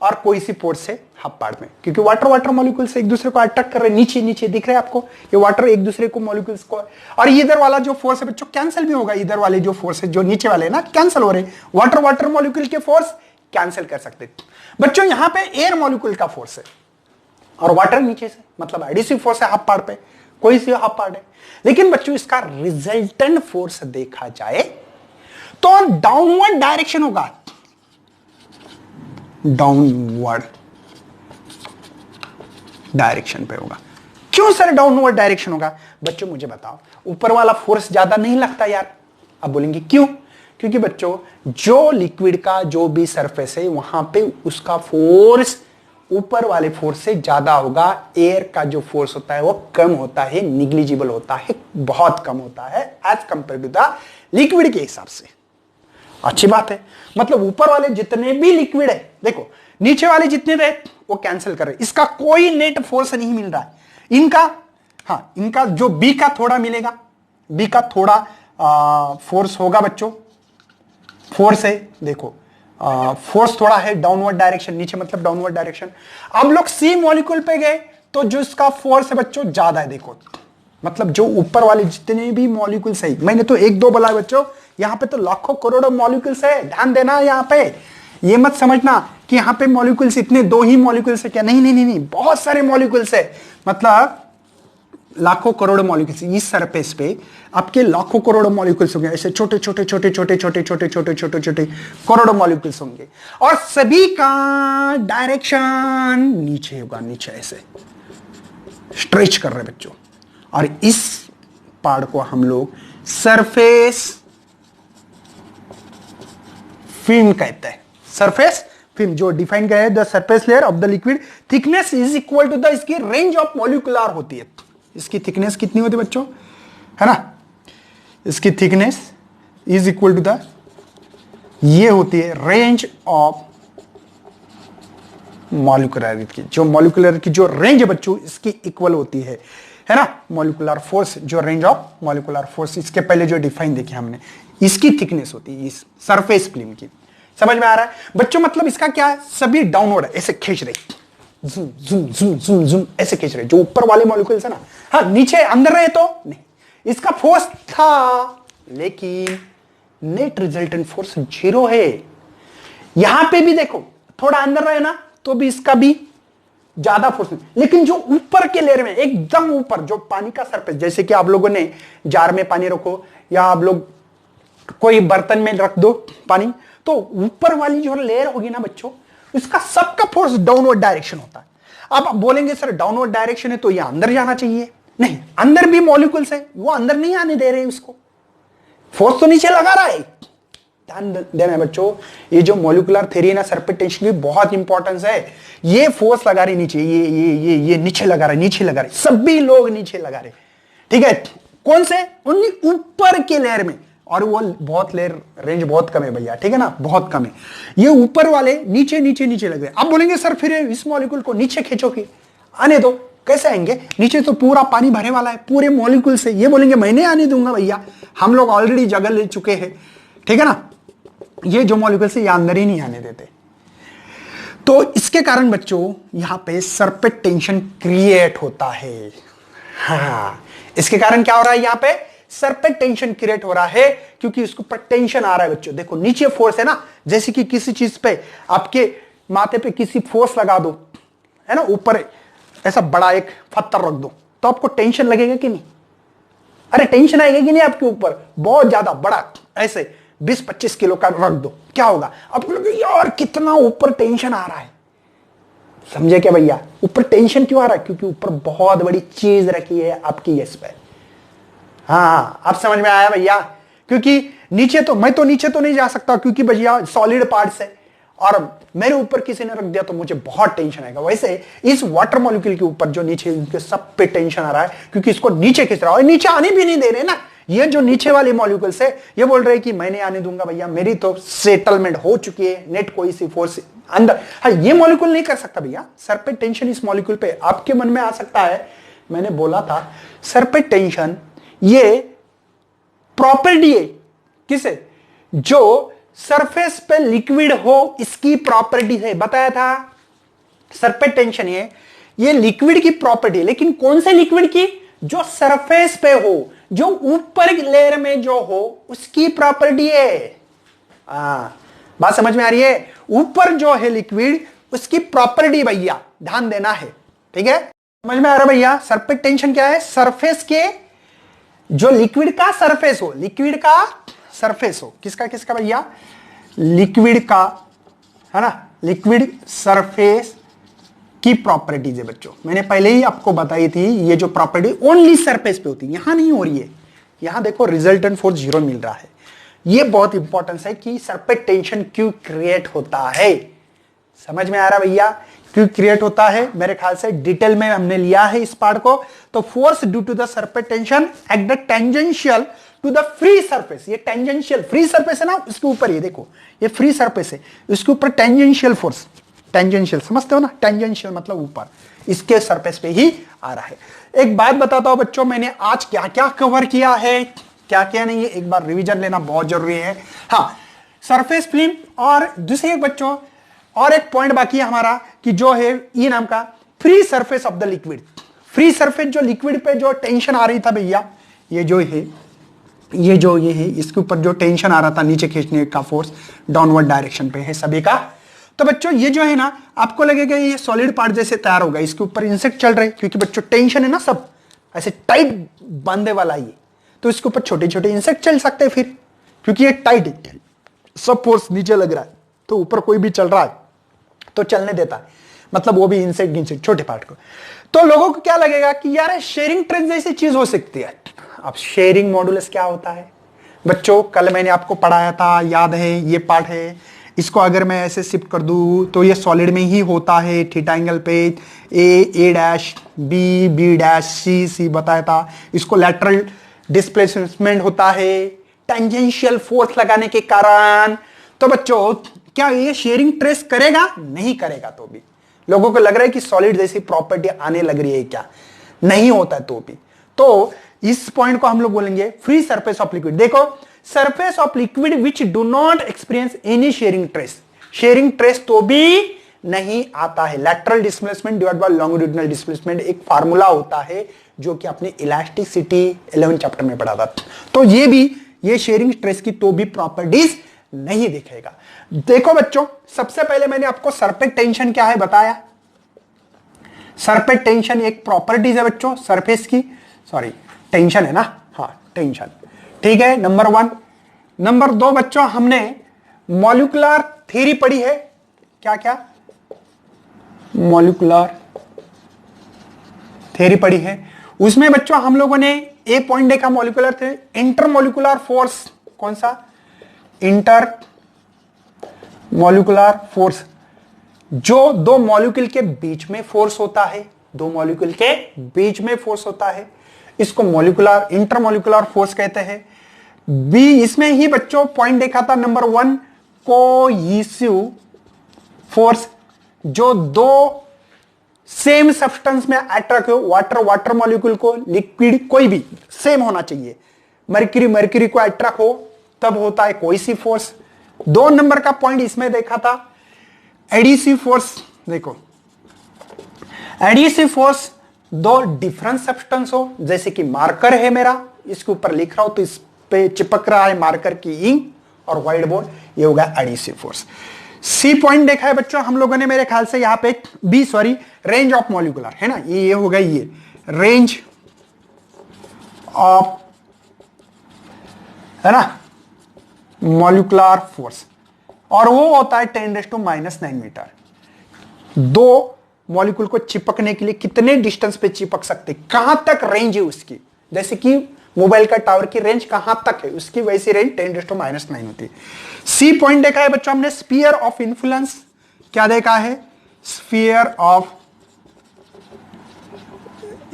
और कोई सी फोर्स है हाफ पार्ट में, क्योंकि वाटर वाटर मॉलिक्यूल्स एक दूसरे को अट्रैक्ट कर रहे हैं। नीचे नीचे दिख रहे हैं आपको ये वाटर एक दूसरे को मॉलिक्यूल्स को, और इधर वाला जो फोर्स है बच्चों कैंसिल भी होगा। इधर वाले जो फोर्स है जो नीचे वाले ना कैंसिल हो रहे हैं, वाटर वाटर मॉलिक्यूल के फोर्स कैंसिल कर सकते बच्चों। यहां पे एयर मॉलिक्यूल का फोर्स है और वाटर नीचे से, मतलब एडिसिव फोर्स है हाफ पार्ट पे, कोई सी हाफ पार्ट है। लेकिन बच्चों इसका रिजल्टेंट फोर्स देखा जाए तो डाउनवर्ड डायरेक्शन होगा, डाउनवर्ड डायरेक्शन पे होगा। क्यों सर डाउनवर्ड डायरेक्शन होगा? बच्चों मुझे बताओ, ऊपर वाला फोर्स ज्यादा नहीं लगता यार? अब बोलेंगे क्यों? क्योंकि बच्चों जो लिक्विड का जो भी सरफेस है वहां पे उसका फोर्स ऊपर वाले फोर्स से ज्यादा होगा। एयर का जो फोर्स होता है वो कम होता है, निग्लिजिबल होता है, बहुत कम होता है as compare to the liquid के हिसाब से। अच्छी बात है, मतलब ऊपर वाले जितने भी लिक्विड है, देखो नीचे वाले जितने थे वो कैंसिल कर रहे, इसका कोई नेट फोर्स नहीं मिल रहा है इनका। हाँ, इनका जो बी का थोड़ा मिलेगा, बी का थोड़ा फोर्स होगा बच्चों, फोर्स है देखो, फोर्स थोड़ा है डाउनवर्ड डायरेक्शन, नीचे मतलब डाउनवर्ड डायरेक्शन। अब लोग सी मॉलिक्यूल पे गए तो जो इसका फोर्स है बच्चों ज्यादा है। देखो मतलब जो ऊपर वाले जितने भी मॉलिक्यूल्स है, मैंने तो एक दो बोला बच्चों, यहां पे तो लाखों करोड़ों मॉलिक्यूल्स है, ध्यान देना यहां पे। ये मत समझना कि यहां पे मॉलिक्यूल्स इतने दो ही मॉलिक्यूल्स है क्या, नहीं नहीं नहीं नहीं, बहुत सारे मॉलिक्यूल्स है, मतलब लाखों करोड़ों मॉलिक्यूल्स इस सरफेस पे आपके लाखों करोड़ों मॉलिक्यूल्स होंगे, ऐसे छोटे छोटे छोटे छोटे छोटे छोटे छोटे छोटे छोटे करोड़ों मॉलिक्यूल्स होंगे और सभी का डायरेक्शन नीचे होगा, नीचे ऐसे स्ट्रेच कर रहे बच्चों। और इस पार्ट को हम लोग सरफेस फिल्म कहते हैं। सरफेस फिल्म जो डिफाइन किया है, the surface layer of the liquid thickness is equal to the, इसकी रेंज ऑफ मॉलिक्यूलर होती है। इसकी थिकनेस कितनी होती है बच्चों, है ना, इसकी thickness is equal to the, ये होती है रेंज ऑफ मॉलिक्यूलर की, जो मॉलिक्यूलर की जो रेंज है बच्चों इसकी इक्वल होती है ना, मॉलिक्यूलर फोर्स, जो रेंज ऑफ मॉलिक्यूलर फोर्स इसके पहले जो डिफाइन देखी हमने, इसकी थिकनेस होती है इस सरफेस फिल्म की। समझ में आ रहा है बच्चों? मतलब इसका क्या है, सभी डाउनवर्ड ऐसे खींच रहे, zoom zoom zoom zoom zoom ऐसे खींच रहे, जो ऊपर वाले मॉलिक्यूल्स है ना। हाँ, नीचे अंदर रहे तो नहीं, इसका फोर्स था, लेकिन नेट रिजल्टेंट फोर्स 0 है। यहां पे भी देखो थोड़ा अंदर रहे ना तो भी इसका भी ज्यादा फोर्स नहीं, लेकिन जो ऊपर के लेयर में एकदम ऊपर जो पानी का सरफेस, जैसे कि आप लोगों ने जार में पानी रखो या आप लोग कोई बर्तन में रख दो पानी, तो ऊपर वाली जो लेयर होगी ना बच्चों, उसका सबका फोर्स डाउनवर्ड डायरेक्शन होता है। अब आप बोलेंगे सर डाउनवर्ड डायरेक्शन है तो ये अंदर जाना चाहिए, नहीं, अंदर भी मॉलिक्यूल्स है, वो अंदर नहीं आने दे रहे, उसको फोर्स तो नीचे लगा रहा है। ध्यान देना बच्चों, ये जो मॉलिक्यूलर थ्योरी है ना, सरफेस टेंशन की बहुत इंपॉर्टेंस है। ये फोर्स लगा रहे नीचे, ये नीचे लगा रहे, नीचे लगा रहे, सभी लोग नीचे लगा रहे, ठीक है। कौन से? उन्हीं ऊपर के लेयर में, और वो बहुत लेयर रेंज बहुत कम है भैया, ठीक है ना, बहुत कम है। ये ऊपर वाले नीचे नीचे नीचे लग रहे। आप बोलेंगे सर फिर इस मॉलिक्यूल को नीचे खींचोगे, आने दो, कैसे आएंगे? नीचे तो पूरा पानी भरे वाला है पूरे मॉलिक्यूल से। ये बोलेंगे मैं नहीं आने दूंगा भैया, हम लोग ऑलरेडी जगह ले चुके हैं, ठीक है ना। ये जो मॉलिक्यूल से ये अंदर ही नहीं आने देते, तो इसके कारण बच्चों यहां पे सरफेस टेंशन क्रिएट होता है। हाँ, इसके कारण क्या हो रहा है, यहां पे सरफेस टेंशन क्रिएट हो रहा है, क्योंकि इसके ऊपर टेंशन आ रहा है बच्चों। देखो नीचे फोर्स है ना, जैसे कि किसी चीज पे आपके माथे पे किसी फोर्स लगा दो, है ना, ऊपर ऐसा बड़ा एक पत्थर रख दो, तो आपको टेंशन लगेगा कि नहीं? अरे टेंशन आएगा कि नहीं आपके ऊपर? बहुत ज्यादा बड़ा ऐसे 20-25 किलो का रख दो, क्या होगा? आपको लगेगा यार कितना ऊपर टेंशन आ रहा है। समझे क्या भैया? ऊपर टेंशन क्यों आ रहा है? क्योंकि ऊपर बहुत बड़ी चीज रखी है आपकी यस पे। हाँ, अब समझ में आया भैया? क्योंकि नीचे तो मैं तो नीचे तो नहीं जा सकता, क्योंकि भैया सॉलिड पार्ट्स है, और मेरे ऊपर किसी ने रख दिया तो मुझे बहुत टेंशन आएगा। वैसे इस वाटर मॉलिक्यूल के ऊपर जो नीचे, इनके सब पे टेंशन आ रहा है, क्योंकि इसको नीचे खींच रहा है, और नीचे आने भी नहीं दे रहे ना, ये जो नीचे वाले मॉलिक्यूल्स है ये बोल रहे हैं कि मैं नहीं आने दूंगा भैया, मेरी तो सेटलमेंट हो चुकी है, नेट कोई सी फोर्स अंदर। हाँ, ये मॉलिक्यूल नहीं कर सकता भैया, सर पे टेंशन इस मॉलिक्यूल पे। आपके मन में आ सकता है, मैंने बोला था सर पे टेंशन ये प्रॉपर्टी है किसे, जो सरफेस पे लिक्विड हो इसकी प्रॉपर्टी है, बताया था। सर पे टेंशन ये लिक्विड की प्रॉपर्टी है, लेकिन कौन से लिक्विड की, जो सरफेस पे हो, जो ऊपर लेयर में जो हो उसकी प्रॉपर्टी है। बात समझ में आ रही है? ऊपर जो है लिक्विड उसकी प्रॉपर्टी भैया ध्यान देना है, ठीक है? समझ में आ रहा भैया? सर पे टेंशन क्या है, सरफेस के जो लिक्विड का सरफेस हो, लिक्विड का सरफेस हो, किसका किसका भैया, लिक्विड का, है ना, लिक्विड सरफेस की प्रॉपर्टीज है बच्चों। मैंने पहले ही आपको बताई थी, ये जो प्रॉपर्टी ओनली सरफेस पे होती है, यहां नहीं हो रही है। यहां देखो रिजल्टेंट फोर्स 0 मिल रहा है। ये बहुत इंपॉर्टेंस है कि सर पे टेंशन क्यों क्रिएट होता है। समझ में आ रहा भैया क्यों क्रिएट होता है? मेरे ख्याल से डिटेल में हमने लिया है इस पार्ट को। तो force due to the surface tension at the tangential to the free surface. ये टेंजेंशियल फ्री सरफेस है ना, इसके ऊपर ये देखो, ये फ्री सरफेस है, इसके ऊपर टेंजेंशियल फोर्स, टेंजेंशियल समझते हो ना, टेंजेंशियल मतलब ऊपर, इसके सरफेस पे ही आ रहा है। एक बात बताता हूं बच्चों, मैंने आज क्या क्या कवर किया है, क्या क्या नहीं है, एक बार रिवीजन लेना बहुत जरूरी है। हाँ, सरफेस फिल्म, और दूसरे बच्चों और एक पॉइंट बाकी है हमारा कि जो है ई नाम का free surface of the liquid. Free surface जो लिक्विड पे जो टेंशन आ रही था भैया, ये जो है, ये जो ये है, इसके ऊपर जो टेंशन आ रहा था नीचे खींचने का फोर्स डाउनवर्ड डायरेक्शन पे है सभी का। तो बच्चों ये जो है ना, आपको लगेगा ये सॉलिड पार्ट जैसे तैयार होगा, इसके ऊपर इंसेक्ट चल रहे, क्योंकि बच्चों टेंशन है ना, सब ऐसे टाइट बांधे वाला ये, तो इसके ऊपर छोटे छोटे इंसेक्ट चल सकते हैं फिर, क्योंकि ये टाइट है, सब फोर्स नीचे लग रहा है, तो ऊपर कोई भी चल रहा है तो चलने देता है, मतलब वो भी इंसेक्ट छोटे पार्ट को। तो लोगों को क्या लगेगा कि यार शेयरिंग ट्रेस जैसी चीज हो सकती है। अब शेयरिंग मॉडुलस क्या होता है बच्चों, कल मैंने आपको पढ़ाया था, याद है, ये पार्ट है। इसको अगर मैं ऐसे शिफ्ट कर दूं तो ये सॉलिड में ही होता है, थीटा एंगल पे, ए डैश, बी डैश, सी बताया था। इसको लैटरल डिस्प्लेसमेंट होता है टेंजेंशियल फोर्स लगाने के कारण। तो बच्चों क्या ये शेयरिंग ट्रेस करेगा? नहीं करेगा। तो भी लोगों को लग रहा है कि सॉलिड जैसी प्रॉपर्टी आने लग रही है, क्या नहीं होता है तो भी। तो इस पॉइंट को हम लोग बोलेंगे फ्री सरफेस ऑफ लिक्विड। देखो, surface of liquid which do not experience any sharing trace, sharing trace तो भी नहीं आता है। Lateral displacement divide by longitudinal displacement एक फार्मूला होता है जो कि अपने इलास्टिसिटी 11 चैप्टर में पढ़ा था। तो ये भी, ये शेयरिंग ट्रेस की तो भी प्रॉपर्टीज नहीं दिखेगा। देखो बच्चों, सबसे पहले मैंने आपको सर पे टेंशन क्या है बताया। सर पे टेंशन एक प्रॉपर्टीज है बच्चों सरफेस की, सॉरी टेंशन है ना, हाँ टेंशन, ठीक है, नंबर 1। नंबर 2 बच्चों, हमने मॉलिक्यूलर थ्योरी पढ़ी है, क्या क्या, मॉलिक्यूलर थ्योरी पढ़ी है। उसमें बच्चों हम लोगों ने एक पॉइंट देखा मॉलिक्यूलर थ्योरी, इंटरमॉलिक्यूलर फोर्स। कौन सा? इंटर मॉलिक्यूलर फोर्स, जो दो मॉलिक्यूल के बीच में फोर्स होता है, दो मॉलिक्यूल के बीच में फोर्स होता है, इसको मॉलिक्यूलर इंटरमॉलिक्यूलर फोर्स कहते हैं। बी, इसमें ही बच्चों पॉइंट देखा था नंबर 1, कोहेसिव फोर्स, जो दो सेम सब्सटेंस में अट्रैक्ट हो, वाटर मॉलिक्यूल को, लिक्विड कोई भी सेम होना चाहिए, मर्क्यूरी को अट्रैक्ट हो तब होता है कोहेसिव फोर्स। 2 नंबर का पॉइंट इसमें देखा था एडिसिव फोर्स। देखो, एडिसिव फोर्स, दो डिफरेंट सब्सटेंस हो, जैसे कि मार्कर है मेरा, इसके ऊपर लिख रहा हूं तो इस पे चिपक रहा है मार्कर की इंक और व्हाइट बोर्ड, ये होगा एडिसिव फोर्स। सी पॉइंट देखा है बच्चों हम लोगों ने मेरे ख्याल से, यहां पे B, sorry, range of molecular है ना, ये होगा, ये रेंज ऑफ, है ना, मॉलिक्यूलर फोर्स, और वो होता है 10⁻⁹ मीटर। दो मॉलिक्यूल को चिपकने के लिए कितने डिस्टेंस पे चिपक सकते, कहां तक रेंज है उसकी, जैसे कि मोबाइल का टावर की रेंज कहां तक है, उसकी वैसी रेंज 10⁻⁹ होती है। सी पॉइंट देखा है बच्चों हमने, स्फीयर ऑफ इन्फ्लुएंस। क्या देखा है? स्फीयर ऑफ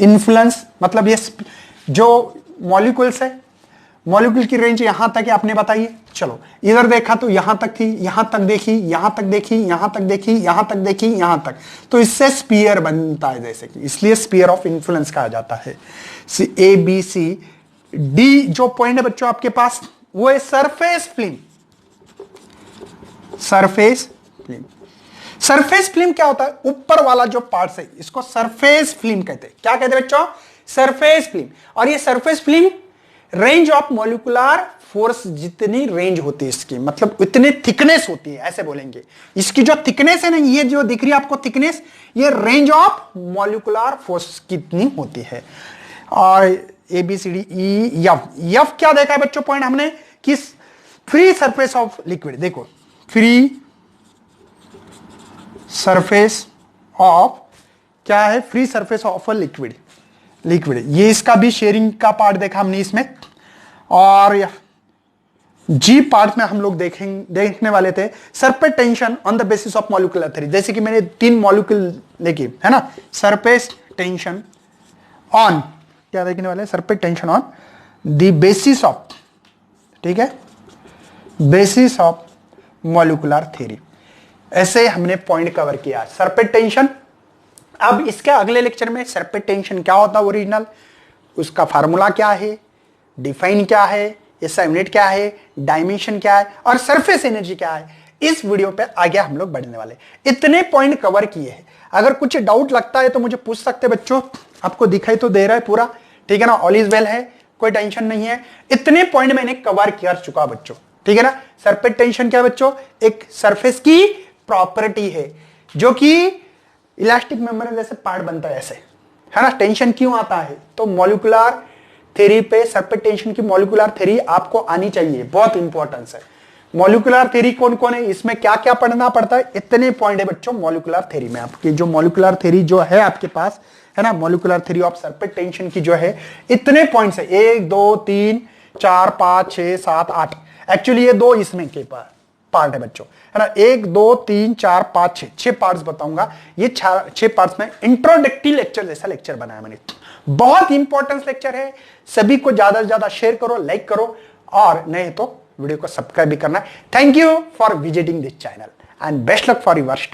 इन्फ्लुएंस, मतलब ये जो मॉलिक्यूल्स है मॉलिक्यूल की रेंज यहां तक है, आपने बताइए। चलो इधर देखा तो यहां तक थी, यहां तक देखी, यहां तक देखी, यहां तक देखी, यहां तक देखी, यहां तक, तो इससे स्पीयर बनता है जैसे कि, इसलिए स्पीयर ऑफ इन्फ्लुएंस कहा जाता है। ए बी सी डी जो पॉइंट है बच्चों आपके पास वो है surface film. Surface film, surface film क्या होता है? ऊपर वाला जो पार्ट है इसको सरफेस फिल्म कहते हैं। क्या कहते हैं बच्चों? Surface film. और ये surface film range of molecular force जितनी रेंज होती है इसकी, मतलब इतनी थिकनेस होती है, ऐसे बोलेंगे। इसकी जो थिकनेस है ना, ये जो दिख रही है आपको थिकनेस, ये रेंज ऑफ मॉलिक्यूलर फोर्स कितनी होती है। और A B C D E F, F क्या देखा है बच्चों पॉइंट हमने कि फ्री सरफेस ऑफ लिक्विड, देखो फ्री सरफेस ऑफ क्या है? Free surface of a liquid, liquid, ये इसका भी शेयरिंग का पार्ट देखा हमने इसमें। और जी पार्ट में हम लोग देखने वाले थे surface tension on the basis of molecular theory, जैसे कि मैंने 3 मॉलिक्यूल लेके, है ना, सरफेस टेंशन ऑन, क्या देखने वाले? Surface tension on the basis of, ठीक है, बेसिस ऑफ मॉलिक्यूलर थ्योरी। ऐसे हमने पॉइंट कवर किया सरफेस टेंशन। अब इसके अगले लेक्चर में सरफेस टेंशन क्या होता है ओरिजिनल, उसका फार्मूला क्या है, डिफाइन क्या है, SI यूनिट क्या है, डायमेंशन क्या है, और सरफेस एनर्जी क्या है, इस वीडियो पे आगे हम लोग बढ़ने वाले। इतने पॉइंट कवर किए हैं। अगर कुछ डाउट लगता है तो मुझे पूछ सकते बच्चों, आपको दिखाई तो दे रहा है पूरा, ठीक है ना, ऑल इज वेल है, कोई टेंशन नहीं है। इतने पॉइंट मैंने कवर कर चुका बच्चों, ठीक है ना। सरफेस टेंशन क्या है बच्चों? एक सरफेस की प्रॉपर्टी है जो कि इलास्टिक मेम्ब्रेन जैसे पार्ट बनता है, ऐसे, है ना। टेंशन क्यों आता है? तो मॉलिक्यूलर थ्योरी पे सरफेस टेंशन की मॉलिक्यूलर थ्योरी आपको आनी चाहिए, बहुत इंपॉर्टेंस है। मॉलिक्यूलर थ्योरी कौन कौन है, इसमें क्या क्या पढ़ना पड़ता है, इतने पॉइंट है बच्चों मॉलिक्यूलर थ्योरी में। आपकी जो मॉलिक्यूलर थ्योरी जो है आपके पास, है ना, molecular theory of surface tension की जो है, इतने पॉइंट्स है, 1 2 3 4 5 6 7 8, एक्चुअली ये 2 इसमें के पार्ट है बच्चों, है ना। 1 2 3 4 5 6 पार्ट्स बताऊंगा। ये 6 पार्ट्स में इंट्रोडक्टरी लेक्चर जैसा लेक्चर बनाया मैंने। बहुत इंपॉर्टेंट लेक्चर है, सभी को ज्यादा से ज्यादा शेयर करो, लाइक करो, और नहीं तो वीडियो को सब्सक्राइब भी करना। Thank you for visiting this channel and best luck for your study.